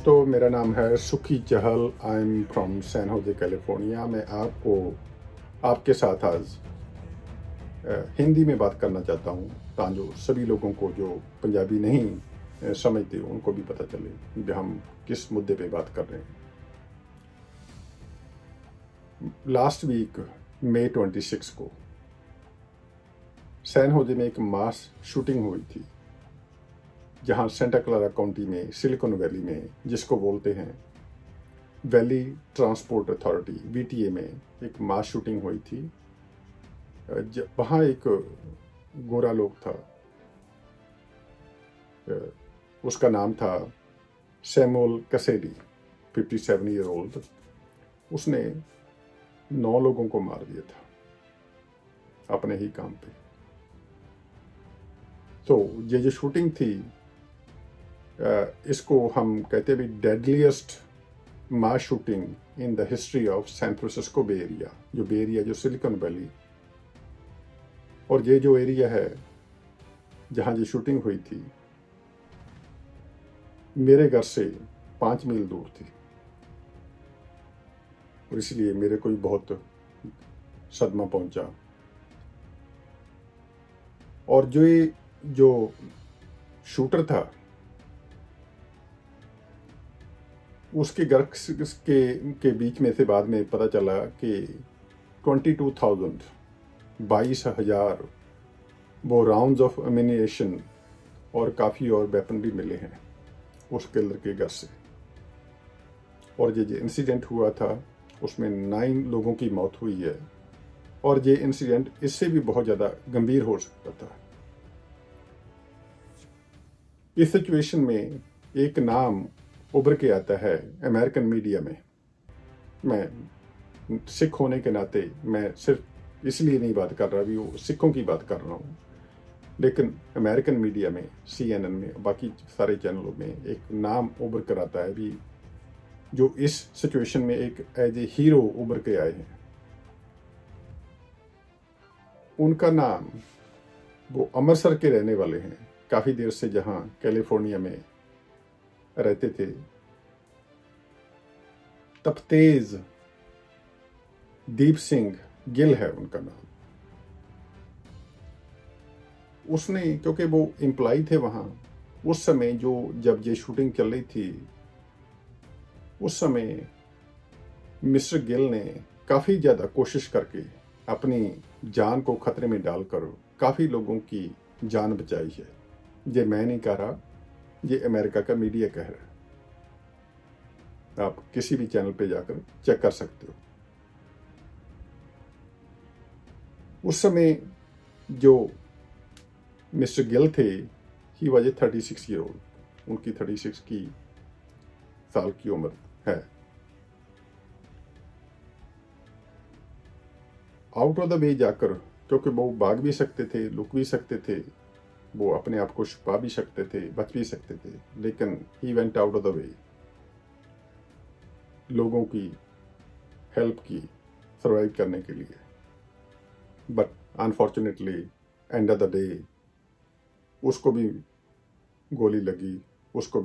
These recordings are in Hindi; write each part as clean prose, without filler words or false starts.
दोस्तों, मेरा नाम है Sukhi Chahal. I am from San Jose California. मैं आपके साथ आज हिंदी में बात करना चाहता हूँ ताकि सभी लोगों को जो पंजाबी नहीं समझते उनको भी पता चले कि हम किस मुद्दे पे बात कर रहे हैं। लास्ट वीक मई 26 को सैन होजे में एक मास शूटिंग हुई थी, जहां सेंटा क्लारा काउंटी में सिलिकॉन वैली में, जिसको बोलते हैं वैली ट्रांसपोर्ट अथॉरिटी VTA में, एक मास शूटिंग हुई थी। वहाँ एक गोरा लोग था, उसका नाम था सैमुअल कैसिडी, 57 ईयर ओल्ड। उसने 9 लोगों को मार दिया था अपने ही काम पे। तो ये जो शूटिंग थी, इसको हम कहते भी deadliest mass shooting in the history of San Francisco Bay Area. जो बे एरिया, जो सिलिकॉन वैली, और ये जो एरिया है जहाँ ये शूटिंग हुई थी, मेरे घर से 5 मील दूर थी, और इसलिए मेरे को भी बहुत सदमा पहुंचा। और जो शूटर था, उसके घर के बीच में से बाद में पता चला कि 22,000 वो राउंड्स ऑफ एमिनेशन और काफ़ी और वेपन भी मिले हैं उस किलर के घर से। और ये इंसिडेंट हुआ था, उसमें 9 लोगों की मौत हुई है, और ये इंसिडेंट इससे भी बहुत ज़्यादा गंभीर हो सकता था। इस सिचुएशन में एक नाम उभर के आता है अमेरिकन मीडिया में। मैं सिख होने के नाते मैं सिर्फ इसलिए नहीं बात कर रहा, भी वो सिखों की बात कर रहा हूँ, लेकिन अमेरिकन मीडिया में, CNN में, बाकी सारे चैनलों में एक नाम उभर कर आता है भी, जो इस सिचुएशन में एक एज ए हीरो उभर के आए हैं। उनका नाम, वो अमृतसर के रहने वाले हैं, काफ़ी देर से जहाँ कैलिफोर्निया में रहते थे। तपतेज दीप सिंह गिल है उनका नाम। उसने, क्योंकि वो एम्प्लॉय थे वहाँ उस समय, जब ये शूटिंग चल रही थी, उस समय मिस्टर गिल ने काफ़ी ज़्यादा कोशिश करके अपनी जान को खतरे में डालकर काफ़ी लोगों की जान बचाई है। ये मैं नहीं कह रहा, ये अमेरिका का मीडिया कह रहा है। आप किसी भी चैनल पे जाकर चेक कर सकते हो। उस समय जो मिस्टर गिल थे, ही वॉज 36 ईयर ओल्ड। उनकी 36 साल की उम्र है। आउट ऑफ द वे जाकर, क्योंकि वो भाग भी सकते थे, लुक भी सकते थे, वो अपने आप को छुपा भी सकते थे, बच भी सकते थे, लेकिन he went out of the way, लोगों की हेल्प की सर्वाइव करने के लिए। But unfortunately end of the day उसको भी गोली लगी, उसकी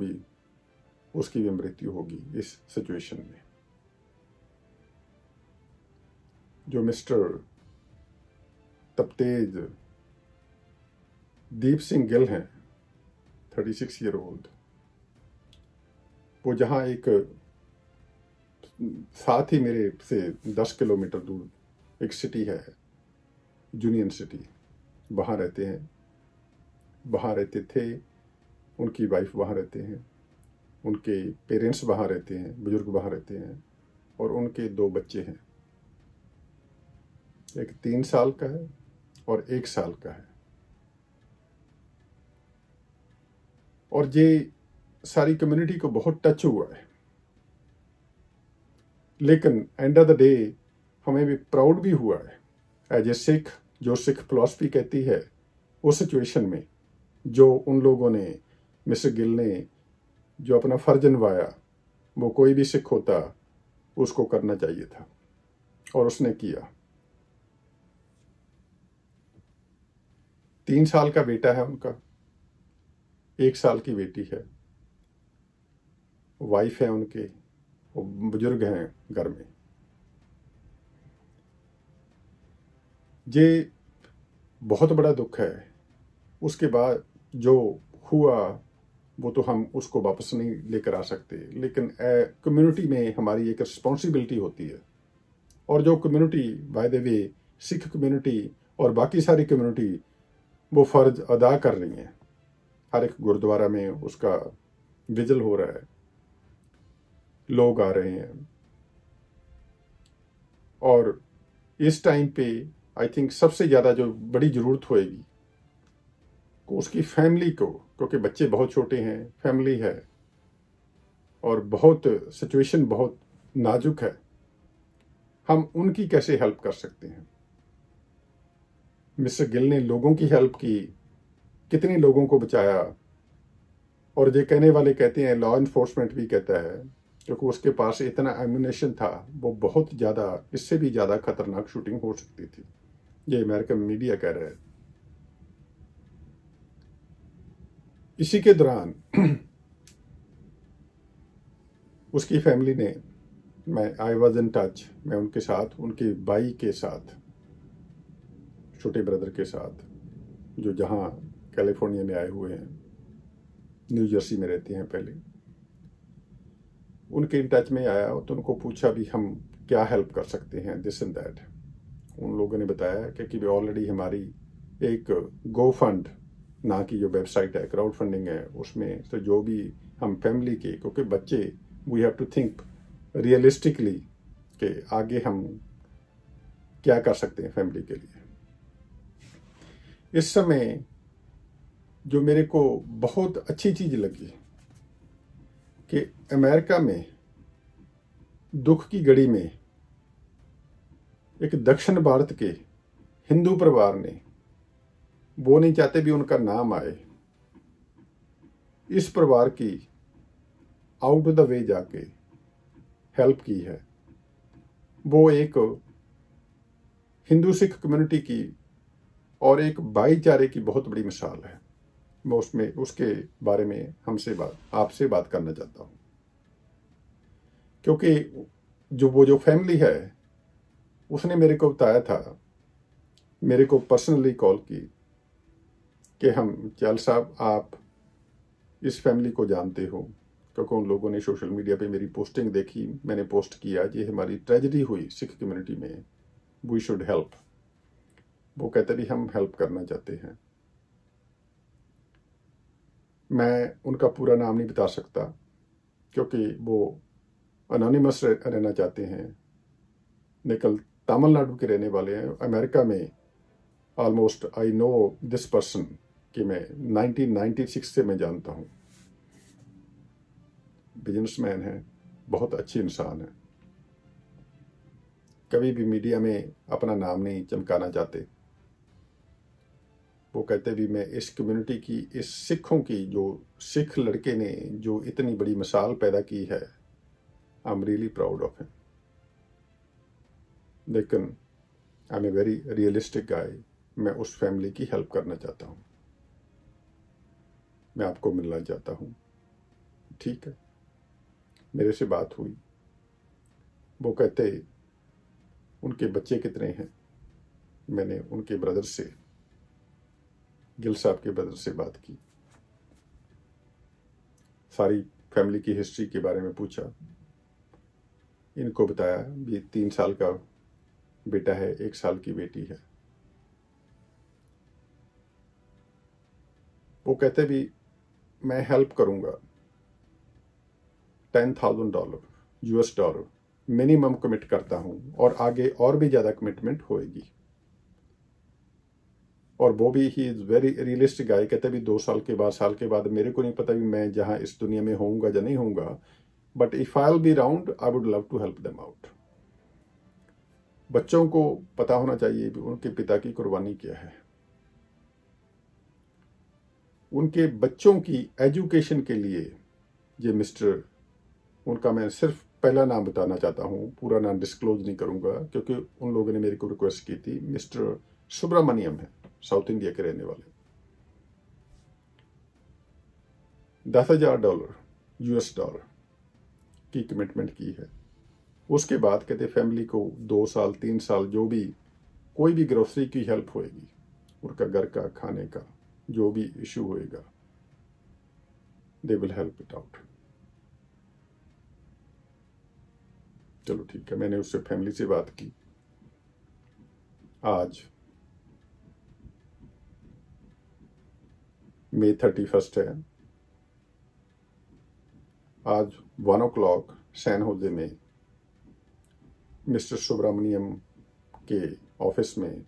भी मृत्यु होगी इस सिचुएशन में। जो मिस्टर तपतेज दीप सिंह गिल हैं, 36 ईयर ओल्ड, वो जहाँ एक साथ ही मेरे से 10 किलोमीटर दूर एक सिटी है, यूनियन सिटी, वहाँ रहते हैं, वहाँ रहते थे। उनकी वाइफ वहाँ रहते हैं, उनके पेरेंट्स वहाँ रहते हैं, बुजुर्ग वहाँ रहते हैं, और उनके 2 बच्चे हैं, एक 3 साल का है और 1 साल का है। और ये सारी कम्युनिटी को बहुत टच हुआ है, लेकिन एंड ऑफ द डे हमें भी प्राउड भी हुआ है एज ए सिख। जो सिख फिलॉसफी कहती है, उस सिचुएशन में जो उन लोगों ने, मिस्टर गिल ने जो अपना फर्ज निभाया, वो कोई भी सिख होता उसको करना चाहिए था, और उसने किया। 3 साल का बेटा है उनका, 1 साल की बेटी है। वाइफ है उनके, वो बुजुर्ग हैं घर में। ये बहुत बड़ा दुख है। उसके बाद जो हुआ वो तो हम उसको वापस नहीं लेकर आ सकते, लेकिन कम्युनिटी में हमारी एक रिस्पॉन्सिबिलिटी होती है। और जो community, by the way Sikh community और बाकी सारी कम्युनिटी, वो फर्ज अदा कर रही हैं। हर एक गुरुद्वारा में उसका विजिल हो रहा है, लोग आ रहे हैं। और इस टाइम पे आई थिंक सबसे ज़्यादा जो बड़ी ज़रूरत होएगी उसकी फैमिली को, क्योंकि बच्चे बहुत छोटे हैं, फैमिली है और बहुत सिचुएशन बहुत नाजुक है। हम उनकी कैसे हेल्प कर सकते हैं? मिस्टर गिल ने लोगों की हेल्प की, कितने लोगों को बचाया। और ये कहने वाले कहते हैं, लॉ इन्फोर्समेंट भी कहता है, क्योंकि उसके पास इतना एम्यूनेशन था, वो बहुत ज़्यादा, इससे भी ज़्यादा खतरनाक शूटिंग हो सकती थी। ये अमेरिकन मीडिया कह रहा है। इसी के दौरान उसकी फैमिली ने, आई वॉज इन टच, मैं उनके साथ, उनके भाई के साथ, छोटे ब्रदर के साथ, जो जहाँ कैलिफोर्निया में आए हुए हैं, न्यू जर्सी में रहते हैं पहले, उनके इन टच में आया तो उनको पूछा भी हम क्या हेल्प कर सकते हैं, दिस एंड दैट। उन लोगों ने बताया कि ऑलरेडी हमारी एक गो फंड ना की जो वेबसाइट है, क्राउड फंडिंग है, उसमें तो जो भी हम फैमिली के, क्योंकि बच्चे, we have to think realistically कि आगे हम क्या कर सकते हैं फैमिली के लिए। इस समय जो मेरे को बहुत अच्छी चीज लगी कि अमेरिका में दुख की घड़ी में एक दक्षिण भारत के हिंदू परिवार ने, वो नहीं चाहते भी उनका नाम आए, इस परिवार की आउट ऑफ द वे जाके हेल्प की है। वो एक हिंदू सिख कम्युनिटी की और एक भाईचारे की बहुत बड़ी मिसाल है। मैं उसमें, उसके बारे में आपसे बात करना चाहता हूं, क्योंकि जो फैमिली है, उसने मेरे को बताया था, मेरे को पर्सनली कॉल की कि हम, चैल साहब आप इस फैमिली को जानते हो, क्योंकि उन लोगों ने सोशल मीडिया पे मेरी पोस्टिंग देखी, मैंने पोस्ट किया, ये हमारी ट्रेजेडी हुई सिख कम्युनिटी में, वी शुड हेल्प। वो कहते भी हम हेल्प करना चाहते हैं। मैं उनका पूरा नाम नहीं बता सकता क्योंकि वो अनोनिमस रहना चाहते हैं। निकल तमिलनाडु के रहने वाले हैं, अमेरिका में almost I know this person, कि मैं 1996 से मैं जानता हूं। बिजनेसमैन है, बहुत अच्छी इंसान है, कभी भी मीडिया में अपना नाम नहीं चमकाना चाहते। वो कहते भी मैं इस कम्युनिटी की, इस सिखों की, जो सिख लड़के ने जो इतनी बड़ी मिसाल पैदा की है, I am really proud of him. लेकिन I am a very realistic guy, मैं उस फैमिली की हेल्प करना चाहता हूं, मैं आपको मिलना चाहता हूं। ठीक है, मेरे से बात हुई। वो कहते उनके बच्चे कितने हैं, मैंने उनके ब्रदर से, गिल साहब के ब्रदर से बात की, सारी फैमिली की हिस्ट्री के बारे में पूछा, इनको बताया भी 3 साल का बेटा है, 1 साल की बेटी है। वो कहते भी मैं हेल्प करूंगा, $10,000 US डॉलर मिनिमम कमिट करता हूं, और आगे और भी ज्यादा कमिटमेंट होएगी। और वो भी, ही इज वेरी रियलिस्टिक गाय, कहते भी 2 साल के बाद, साल के बाद मेरे को नहीं पता भी मैं जहां इस दुनिया में होऊंगा या नहीं होऊंगा, but if I will be around I would love to help them out. बच्चों को पता होना चाहिए भी उनके पिता की कुर्बानी क्या है। उनके बच्चों की एजुकेशन के लिए ये मिस्टर, उनका मैं सिर्फ पहला नाम बताना चाहता हूं, पूरा नाम डिस्क्लोज नहीं करूंगा क्योंकि उन लोगों ने मेरे को रिक्वेस्ट की थी। मिस्टर सुब्रमण्यम है, साउथ इंडिया के रहने वाले। $10,000 US डॉलर की कमिटमेंट की है। उसके बाद कहते फैमिली को 2 साल 3 साल जो भी कोई भी ग्रोसरी की हेल्प होएगी, उनका घर का खाने का जो भी इशू होएगा, they will help it out. चलो ठीक है, मैंने उससे फैमिली से बात की। आज May 31 है। आज 1 o'clock सैन होजे में मिस्टर सुब्रमण्यम के ऑफिस में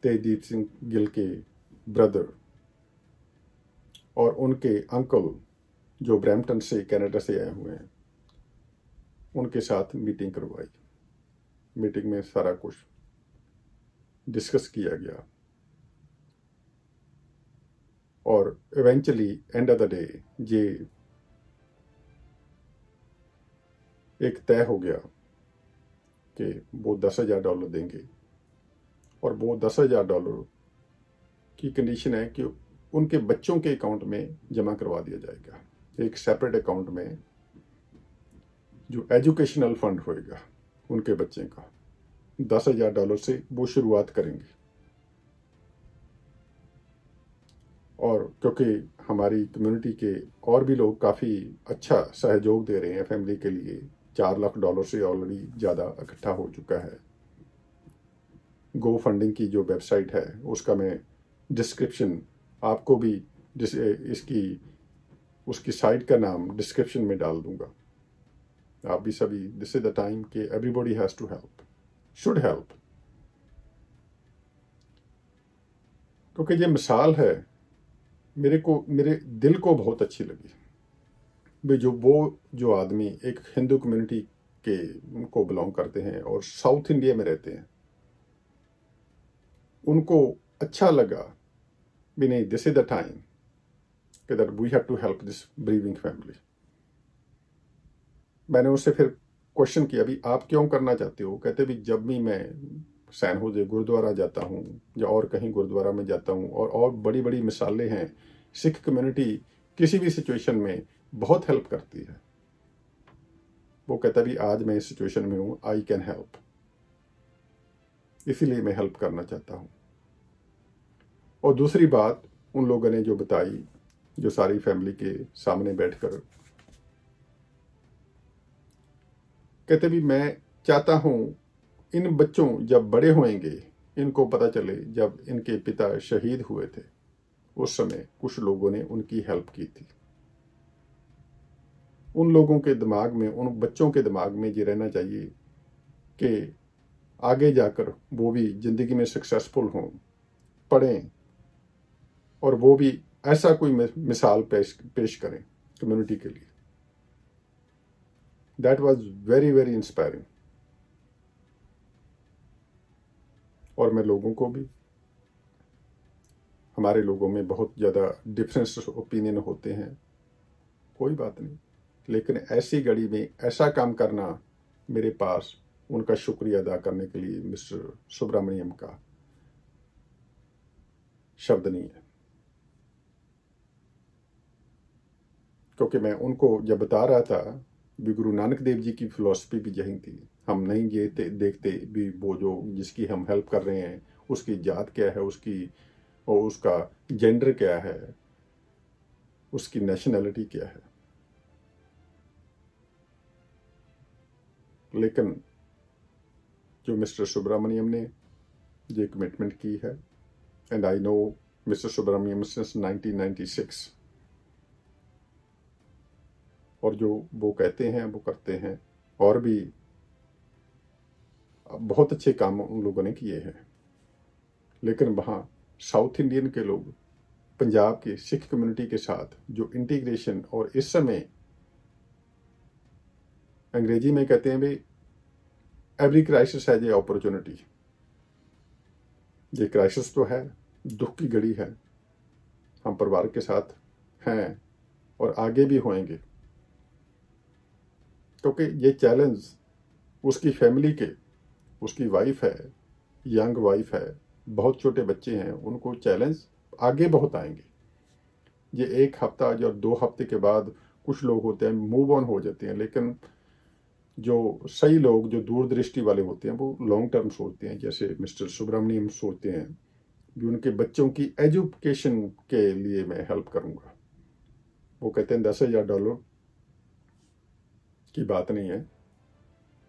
तेजदीप सिंह गिल के ब्रदर और उनके अंकल जो ब्रैम्पटन से कनाडा से आए हुए हैं, उनके साथ मीटिंग करवाई। मीटिंग में सारा कुछ डिस्कस किया गया और eventually end of the day ये एक तय हो गया कि वो $10,000 देंगे और वो $10,000 की कंडीशन है कि उनके बच्चों के अकाउंट में जमा करवा दिया जाएगा, एक सेपरेट अकाउंट में जो एजुकेशनल फंड होएगा उनके बच्चे का। $10,000 से वो शुरुआत करेंगे। और क्योंकि हमारी कम्युनिटी के और भी लोग काफ़ी अच्छा सहयोग दे रहे हैं फैमिली के लिए, $4 लाख से ऑलरेडी ज़्यादा इकट्ठा हो चुका है। गो फंडिंग की जो वेबसाइट है उसका मैं डिस्क्रिप्शन आपको भी उसकी साइट का नाम डिस्क्रिप्शन में डाल दूंगा। आप भी सभी, दिस इज द टाइम कि everybody has to help, should help. क्योंकि ये मिसाल है मेरे दिल को बहुत अच्छी लगी भाई। जो आदमी एक हिंदू कम्युनिटी को बिलोंग करते हैं और साउथ इंडिया में रहते हैं, उनको अच्छा लगा भी नहीं, दिस इज द टाइम कि that we have to help this bereaving family. मैंने उससे फिर क्वेश्चन किया भी आप क्यों करना चाहते हो? कहते भी जब भी मैं सैन होजे गुरुद्वारा जाता हूँ या और कहीं गुरुद्वारा में जाता हूँ, और बड़ी बड़ी मिसालें हैं, सिख कम्युनिटी किसी भी सिचुएशन में बहुत हेल्प करती है। वो कहता भी आज मैं इस सिचुएशन में हूँ, आई कैन हेल्प, इसीलिए मैं हेल्प करना चाहता हूँ। और दूसरी बात उन लोगों ने जो बताई, जो सारी फैमिली के सामने बैठकर, कहते भी मैं चाहता हूँ इन बच्चों जब बड़े होंगे, इनको पता चले जब इनके पिता शहीद हुए थे उस समय कुछ लोगों ने उनकी हेल्प की थी। उन लोगों के दिमाग में, उन बच्चों के दिमाग में ये रहना चाहिए कि आगे जाकर वो भी जिंदगी में सक्सेसफुल हों, पढ़ें और वो भी ऐसा कोई मिसाल पेश करें कम्युनिटी के लिए। That was very very inspiring. और मैं लोगों को भी, हमारे लोगों में बहुत ज़्यादा डिफरेंस ओपिनियन होते हैं, कोई बात नहीं, लेकिन ऐसी घड़ी में ऐसा काम करना, मेरे पास उनका शुक्रिया अदा करने के लिए मिस्टर सुब्रमण्यम का शब्द नहीं है। क्योंकि मैं उनको जब बता रहा था भी गुरु नानक देव जी की फिलॉसफी भी यही थी, हम नहीं ये देखते भी वो जो जिसकी हम हेल्प कर रहे हैं उसकी जात क्या है, उसका जेंडर क्या है, उसकी नेशनैलिटी क्या है। लेकिन जो मिस्टर सुब्रमण्यम ने ये कमिटमेंट की है, and I know mister Subramaniam since 1996, और जो वो कहते हैं वो करते हैं, और भी बहुत अच्छे काम उन लोगों ने किए हैं। लेकिन वहाँ साउथ इंडियन के लोग पंजाब के सिख कम्युनिटी के साथ जो इंटीग्रेशन, और इस समय अंग्रेजी में कहते हैं भी every crisis has a opportunity. ये क्राइसिस तो है, दुख की घड़ी है, हम परिवार के साथ हैं और आगे भी होंगे, क्योंकि ये चैलेंज उसकी फैमिली के, उसकी वाइफ है, यंग वाइफ है, बहुत छोटे बच्चे हैं, उनको चैलेंज आगे बहुत आएंगे। ये 1 हफ्ता या 2 हफ्ते के बाद कुछ लोग होते हैं मूव ऑन हो जाते हैं, लेकिन जो सही लोग, जो दूरदृष्टि वाले होते हैं, वो लॉन्ग टर्म सोचते हैं। जैसे मिस्टर सुब्रमण्यम सोचते हैं कि उनके बच्चों की एजुकेशन के लिए मैं हेल्प करूंगा। वो कहते हैं $10,000 की बात नहीं है,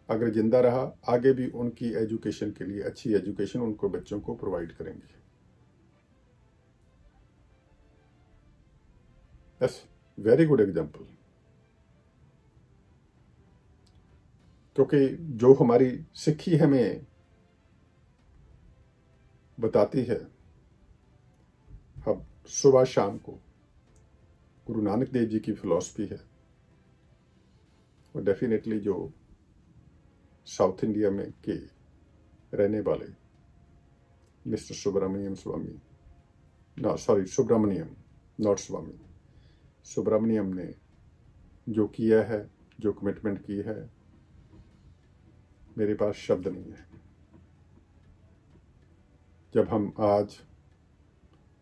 अगर जिंदा रहा आगे भी उनकी एजुकेशन के लिए अच्छी एजुकेशन उनको बच्चों को प्रोवाइड करेंगे। That's very good example. क्योंकि जो हमारी सिक्खी हमें बताती है, अब सुबह शाम को गुरु नानक देव जी की फिलॉसफी है, और डेफिनेटली जो साउथ इंडिया में के रहने वाले मिस्टर सुब्रमण्यम स्वामी, सुब्रमण्यम नॉट स्वामी, सुब्रमण्यम ने जो किया है, जो कमिटमेंट की है, मेरे पास शब्द नहीं है। जब हम आज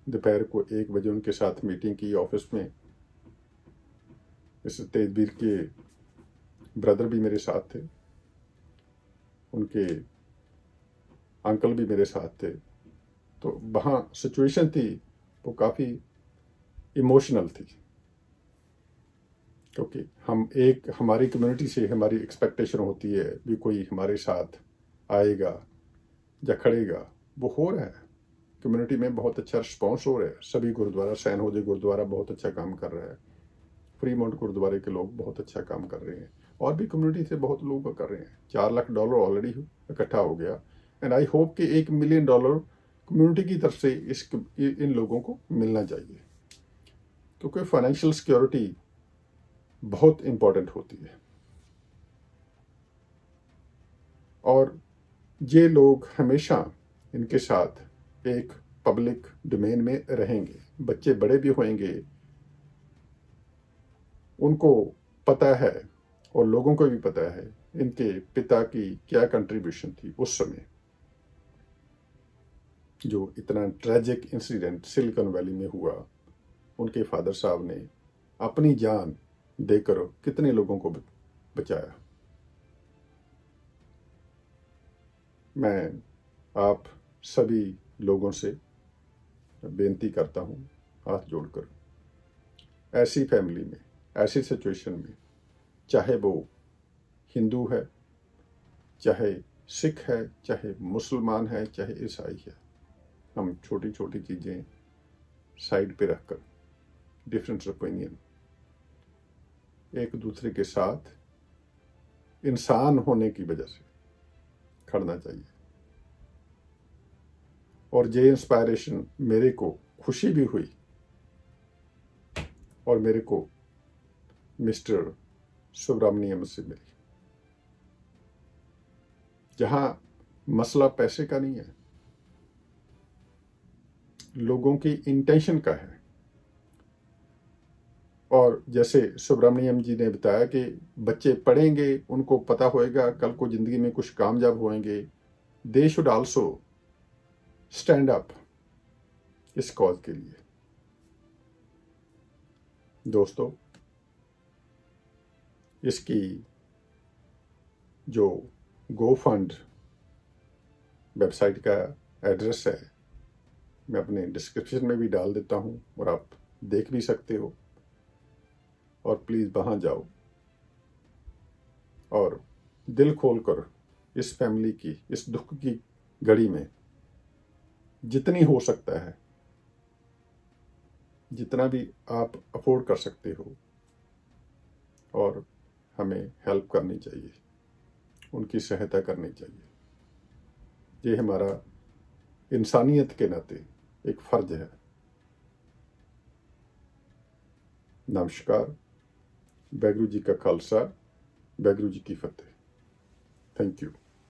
दोपहर को 1 बजे उनके साथ मीटिंग की ऑफिस में, मिस्टर तेजवीर के ब्रदर भी मेरे साथ थे, उनके अंकल भी मेरे साथ थे, तो वहाँ सिचुएशन थी वो काफ़ी इमोशनल थी। क्योंकि हमारी कम्युनिटी से हमारी एक्सपेक्टेशन होती है भी कोई हमारे साथ आएगा या खड़ेगा, वो हो रहा है। कम्युनिटी में बहुत अच्छा रिस्पॉन्स हो रहा है। सभी गुरुद्वारा, सैन होजे गुरुद्वारा बहुत अच्छा काम कर रहा है, फ्रीमाउंट गुरुद्वारे के लोग बहुत अच्छा काम कर रहे हैं, और भी कम्युनिटी से बहुत लोग कर रहे हैं। $4 लाख ऑलरेडी इकट्ठा हो गया, एंड आई होप कि $1 मिलियन कम्युनिटी की तरफ से इन लोगों को मिलना चाहिए, क्योंकि फाइनेंशियल सिक्योरिटी बहुत इंपॉर्टेंट होती है। और ये लोग हमेशा इनके साथ एक पब्लिक डोमेन में रहेंगे, बच्चे बड़े भी होंगे, उनको पता है और लोगों को भी पता है इनके पिता की क्या कंट्रीब्यूशन थी उस समय। जो इतना ट्रेजिक इंसिडेंट सिलिकॉन वैली में हुआ, उनके फादर साहब ने अपनी जान देकर कितने लोगों को बचाया। मैं आप सभी लोगों से बेनती करता हूं, हाथ जोड़कर, ऐसी फैमिली में, ऐसी सिचुएशन में, चाहे वो हिंदू है, चाहे सिख है, चाहे मुसलमान है, चाहे ईसाई है, हम छोटी छोटी चीज़ें साइड पे रखकर डिफरेंस ओपिनियन एक दूसरे के साथ इंसान होने की वजह से खड़ना चाहिए। और ये इंस्पायरेशन मेरे को खुशी भी हुई, और मेरे को मिस्टर सुब्रमण्यम से मिली। जहां मसला पैसे का नहीं है, लोगों की इंटेंशन का है। और जैसे सुब्रमण्यम जी ने बताया कि बच्चे पढ़ेंगे, उनको पता होएगा, कल को जिंदगी में कुछ कामयाब होएंगे, they should also stand up इस कॉज के लिए। दोस्तों, इसकी जो गो फंड वेबसाइट का एड्रेस है, मैं अपने डिस्क्रिप्शन में भी डाल देता हूं, और आप देख भी सकते हो। और प्लीज़ वहां जाओ और दिल खोलकर इस फैमिली की, इस दुख की घड़ी में जितनी हो सकता है, जितना भी आप अफोर्ड कर सकते हो, और हमें हेल्प करनी चाहिए, उनकी सहायता करनी चाहिए। ये हमारा इंसानियत के नाते एक फर्ज है। नमस्कार। वाहिगुरू जी का खालसा, वाहिगुरू जी की फतेह। Thank you.